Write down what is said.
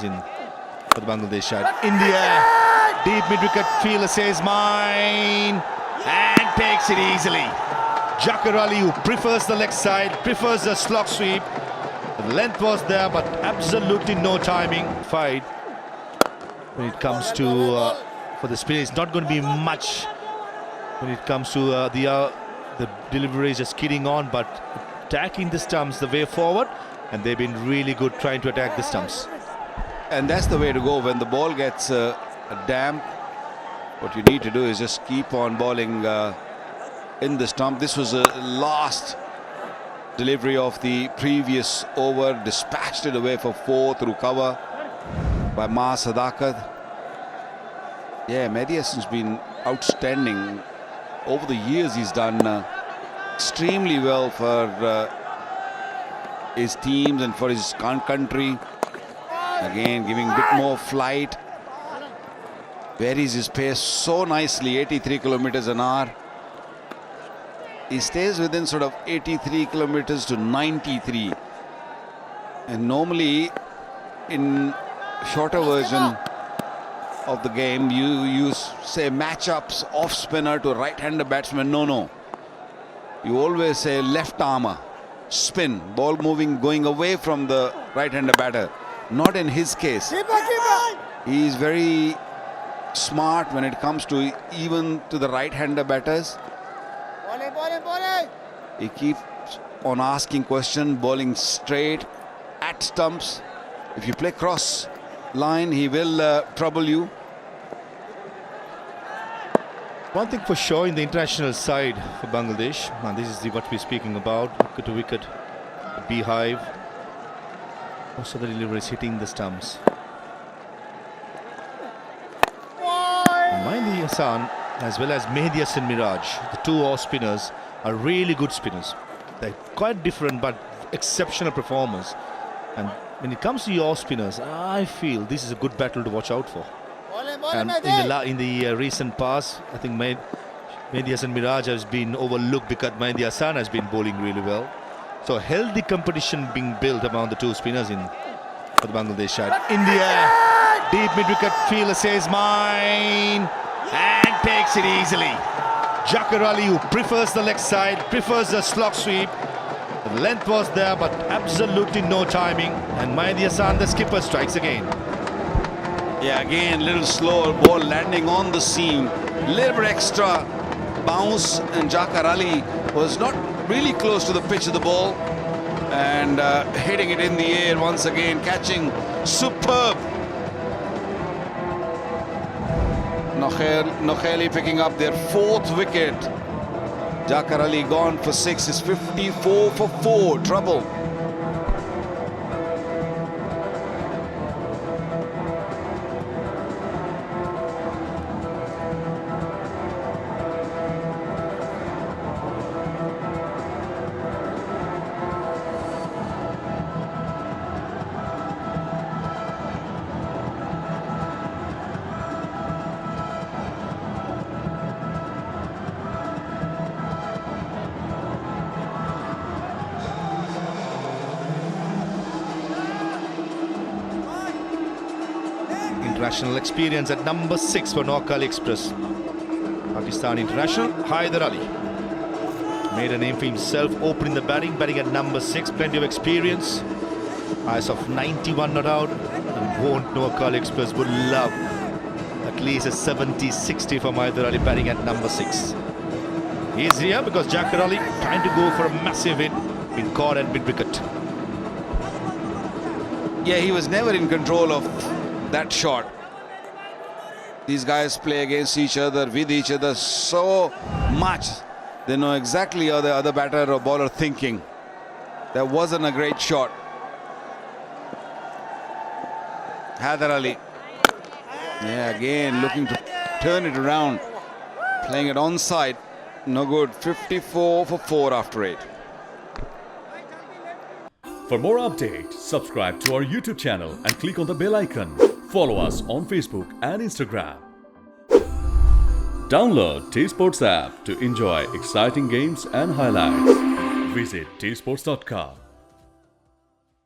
spinners in for the Bangladesh side. India, deep mid-wicket fielder says mine and takes it easily. Jaqar Ali, who prefers the leg side, prefers the slog sweep. The length was there, but absolutely no timing. Fight when it comes to for the spinner, it's not going to be much when it comes to the delivery is just skidding on, but attacking the stumps the way forward, and they've been really good trying to attack the stumps. And that's the way to go when the ball gets damp. What you need to do is just keep on bowling in the stump. This was a last delivery of the previous over, dispatched it away for 4 through cover by Ma Sadakat. Yeah, Mehdi Hassan's been outstanding over the years. He's done extremely well for his teams and for his country. Again, giving a bit more flight. Varies his pace so nicely, 83 kilometers an hour. He stays within sort of 83 kilometers to 93. And normally, in shorter version of the game, you use, say, matchups off spinner to right-hander batsman. No. You always say left armer, spin, ball moving, going away from the right-hander batter. Not in his case. He is very smart when it comes to even to the right-hander batters. He keeps on asking questions, bowling straight at stumps. If you play cross line, he will trouble you. One thing for sure in the international side for Bangladesh, and this is what we're speaking about, wicket to wicket, the beehive. Most of the delivery is hitting the stumps. Mehdi Hassan as well as Mehdi Hassan Miraj, the two off spinners, are really good spinners. They're quite different but exceptional performers. And when it comes to your spinners, I feel this is a good battle to watch out for. And in the recent past, I think Mehdi Hassan Miraj has been overlooked because Mehdi Hassan has been bowling really well. So healthy competition being built among the two spinners for the Bangladesh side. India, deep mid-wicket fielder says mine and takes it easily. Jaqar Ali, who prefers the leg side, prefers the slog sweep. The length was there, but absolutely no timing. And Mehdi Hassan, the skipper, strikes again. Yeah, again, little slower, ball landing on the seam. Little bit extra bounce, and Jaqar Ali was not really close to the pitch of the ball. And hitting it in the air once again, catching superb. Nokheli picking up their 4th wicket. Jaqar Ali gone for 6, is 54 for 4, trouble. International experience at number 6 for Naukali Express. Pakistan international Haider Ali made a name for himself, opening the batting at number 6. Plenty of experience. Eyes of 91 not out. And won't Naukali Express would love at least a 70-60 from Haider Ali batting at number 6. He's here because Jaqar Ali trying to go for a massive hit, been caught at mid-wicket. Yeah, he was never in control of that shot. These guys play against each other, with each other so much. They know exactly how the other batter or bowler thinking. That wasn't a great shot. Haider Ali. Yeah, again looking to turn it around. Playing it onside. No good. 54 for 4 after 8. For more updates, subscribe to our YouTube channel and click on the bell icon. Follow us on Facebook and Instagram. Download T Sports app to enjoy exciting games and highlights. Visit tsports.com.